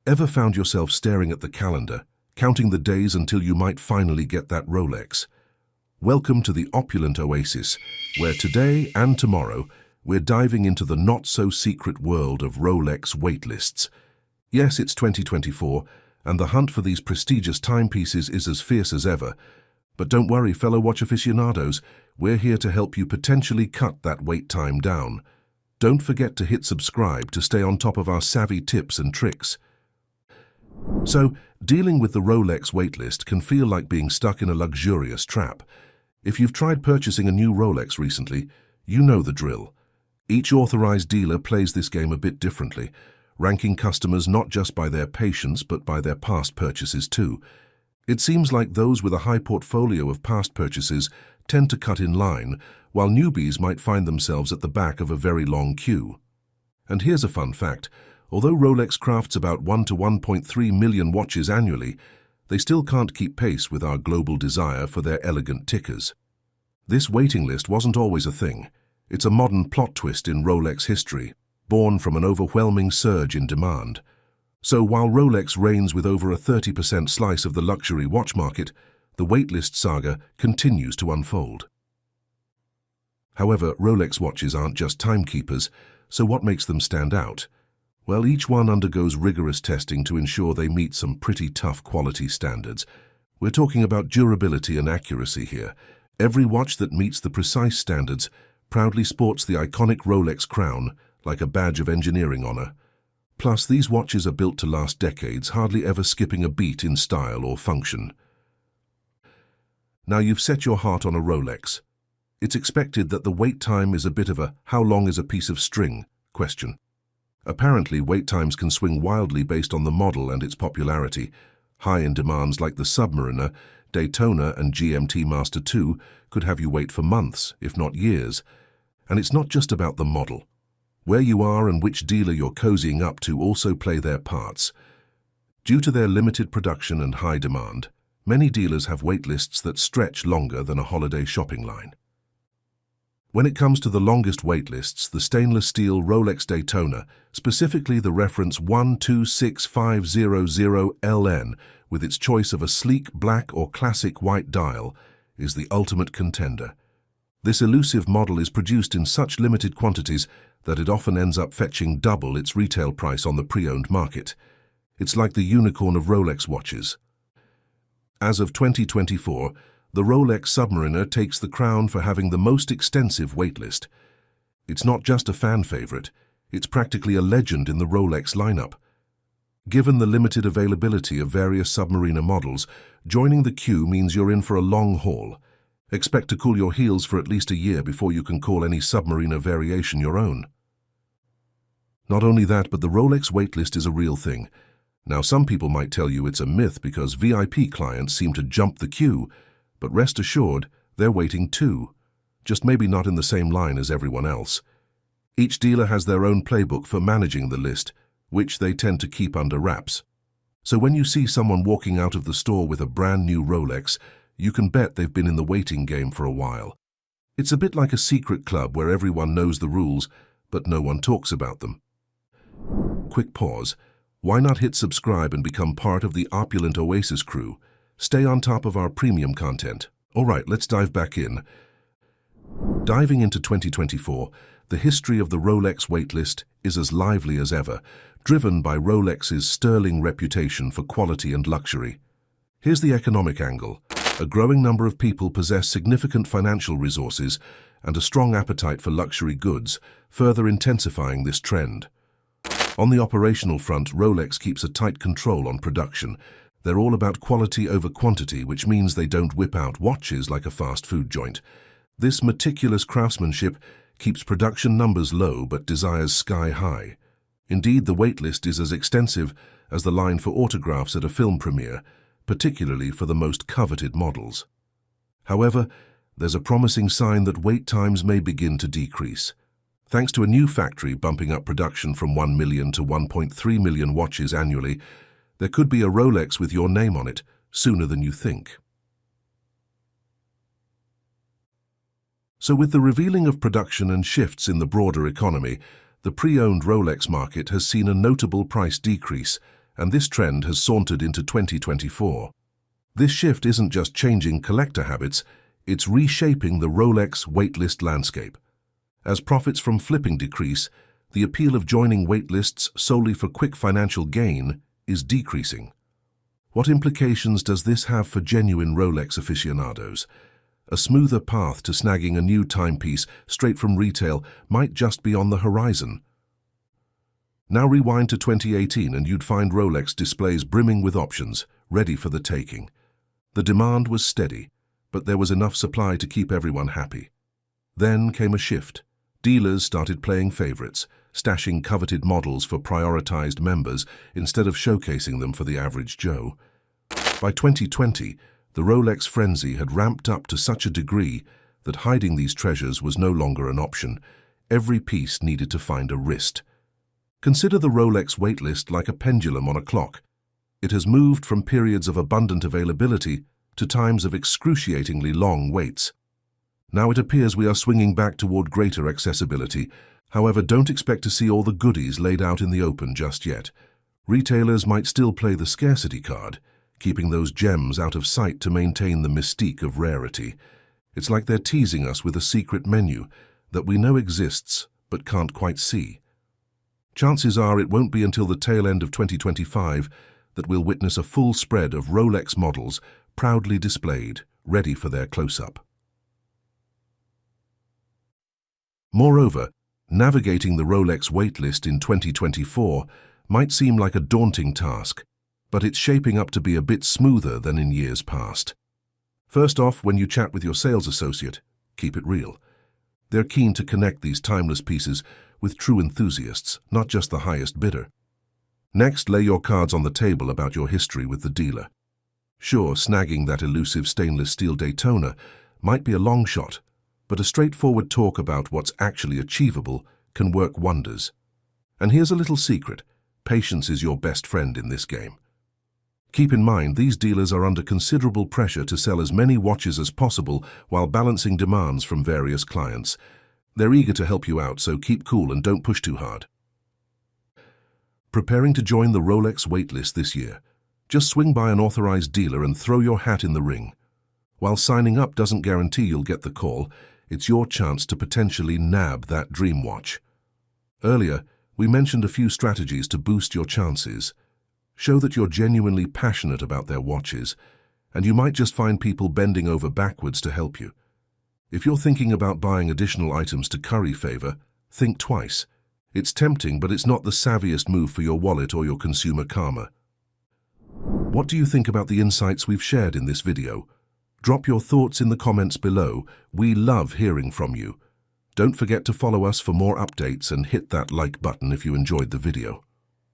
Ever found yourself staring at the calendar, counting the days until you might finally get that Rolex? Welcome to the opulent oasis, where today and tomorrow we're diving into the not-so-secret world of Rolex waitlists. Yes, it's 2024, and the hunt for these prestigious timepieces is as fierce as ever. But don't worry, fellow watch aficionados, we're here to help you potentially cut that wait time down. Don't forget to hit subscribe to stay on top of our savvy tips and tricks. So, dealing with the Rolex waitlist can feel like being stuck in a luxurious trap. If you've tried purchasing a new Rolex recently, you know the drill. Each authorized dealer plays this game a bit differently, ranking customers not just by their patience but by their past purchases too. It seems like those with a high portfolio of past purchases tend to cut in line, while newbies might find themselves at the back of a very long queue. And here's a fun fact. Although Rolex crafts about 1 to 1.3 million watches annually, they still can't keep pace with our global desire for their elegant tickers. This waiting list wasn't always a thing. It's a modern plot twist in Rolex history, born from an overwhelming surge in demand. So while Rolex reigns with over a 30% slice of the luxury watch market, the waitlist saga continues to unfold. However, Rolex watches aren't just timekeepers, so what makes them stand out? Well, each one undergoes rigorous testing to ensure they meet some pretty tough quality standards. We're talking about durability and accuracy here. Every watch that meets the precise standards proudly sports the iconic Rolex crown like a badge of engineering honor. Plus, these watches are built to last decades, hardly ever skipping a beat in style or function. Now you've set your heart on a Rolex. It's expected that the wait time is a bit of a "how long is a piece of string?" question. Apparently, wait times can swing wildly based on the model and its popularity. High-end demands like the Submariner, Daytona, and GMT Master 2 could have you wait for months, if not years. And it's not just about the model. Where you are and which dealer you're cozying up to also play their parts. Due to their limited production and high demand, many dealers have wait lists that stretch longer than a holiday shopping line. When it comes to the longest wait lists, the stainless steel Rolex Daytona, specifically the reference 126500LN, with its choice of a sleek black or classic white dial, is the ultimate contender. This elusive model is produced in such limited quantities that it often ends up fetching double its retail price on the pre-owned market. It's like the unicorn of Rolex watches. As of 2024, the Rolex Submariner takes the crown for having the most extensive waitlist. It's not just a fan favorite, it's practically a legend in the Rolex lineup. Given the limited availability of various Submariner models, joining the queue means you're in for a long haul. Expect to cool your heels for at least a year before you can call any Submariner variation your own. Not only that, but the Rolex waitlist is a real thing. Now, some people might tell you it's a myth because VIP clients seem to jump the queue, but rest assured, they're waiting too, just maybe not in the same line as everyone else. Each dealer has their own playbook for managing the list, which they tend to keep under wraps. So when you see someone walking out of the store with a brand new Rolex, you can bet they've been in the waiting game for a while. It's a bit like a secret club where everyone knows the rules, but no one talks about them. Quick pause. Why not hit subscribe and become part of the opulent Oasis crew? Stay on top of our premium content. All right, let's dive back in. Diving into 2024, the history of the Rolex waitlist is as lively as ever, driven by Rolex's sterling reputation for quality and luxury. Here's the economic angle. A growing number of people possess significant financial resources and a strong appetite for luxury goods, further intensifying this trend. On the operational front, Rolex keeps a tight control on production. They're all about quality over quantity, which means they don't whip out watches like a fast food joint. This meticulous craftsmanship keeps production numbers low but desires sky high. Indeed, the waitlist is as extensive as the line for autographs at a film premiere, particularly for the most coveted models. However, there's a promising sign that wait times may begin to decrease. Thanks to a new factory bumping up production from 1 million to 1.3 million watches annually, there could be a Rolex with your name on it sooner than you think. So with the revealing of production and shifts in the broader economy, the pre-owned Rolex market has seen a notable price decrease, and this trend has sauntered into 2024. This shift isn't just changing collector habits, it's reshaping the Rolex waitlist landscape. As profits from flipping decrease, the appeal of joining waitlists solely for quick financial gain is decreasing. What implications does this have for genuine Rolex aficionados? A smoother path to snagging a new timepiece straight from retail might just be on the horizon. Now rewind to 2018 and you'd find Rolex displays brimming with options, ready for the taking. The demand was steady, but there was enough supply to keep everyone happy. Then came a shift. Dealers started playing favorites, stashing coveted models for prioritized members instead of showcasing them for the average Joe. By 2020, the Rolex frenzy had ramped up to such a degree that hiding these treasures was no longer an option. Every piece needed to find a wrist. Consider the Rolex waitlist like a pendulum on a clock. It has moved from periods of abundant availability to times of excruciatingly long waits. Now it appears we are swinging back toward greater accessibility. However, don't expect to see all the goodies laid out in the open just yet. Retailers might still play the scarcity card, keeping those gems out of sight to maintain the mystique of rarity. It's like they're teasing us with a secret menu that we know exists but can't quite see. Chances are it won't be until the tail end of 2025 that we'll witness a full spread of Rolex models proudly displayed, ready for their close-up. Moreover, navigating the Rolex waitlist in 2024 might seem like a daunting task, but it's shaping up to be a bit smoother than in years past. First off, when you chat with your sales associate, keep it real. They're keen to connect these timeless pieces with true enthusiasts, not just the highest bidder. Next, lay your cards on the table about your history with the dealer. Sure, snagging that elusive stainless steel Daytona might be a long shot, but a straightforward talk about what's actually achievable can work wonders. And here's a little secret: patience is your best friend in this game. Keep in mind, these dealers are under considerable pressure to sell as many watches as possible while balancing demands from various clients. They're eager to help you out, so keep cool and don't push too hard. Preparing to join the Rolex waitlist this year? Just swing by an authorized dealer and throw your hat in the ring. While signing up doesn't guarantee you'll get the call, it's your chance to potentially nab that dream watch. Earlier, we mentioned a few strategies to boost your chances. Show that you're genuinely passionate about their watches, and you might just find people bending over backwards to help you. If you're thinking about buying additional items to curry favor, think twice. It's tempting, but it's not the savviest move for your wallet or your consumer karma. What do you think about the insights we've shared in this video? Drop your thoughts in the comments below. We love hearing from you. Don't forget to follow us for more updates and hit that like button if you enjoyed the video.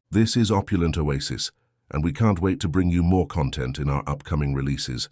This is Opulent Oasis, and we can't wait to bring you more content in our upcoming releases.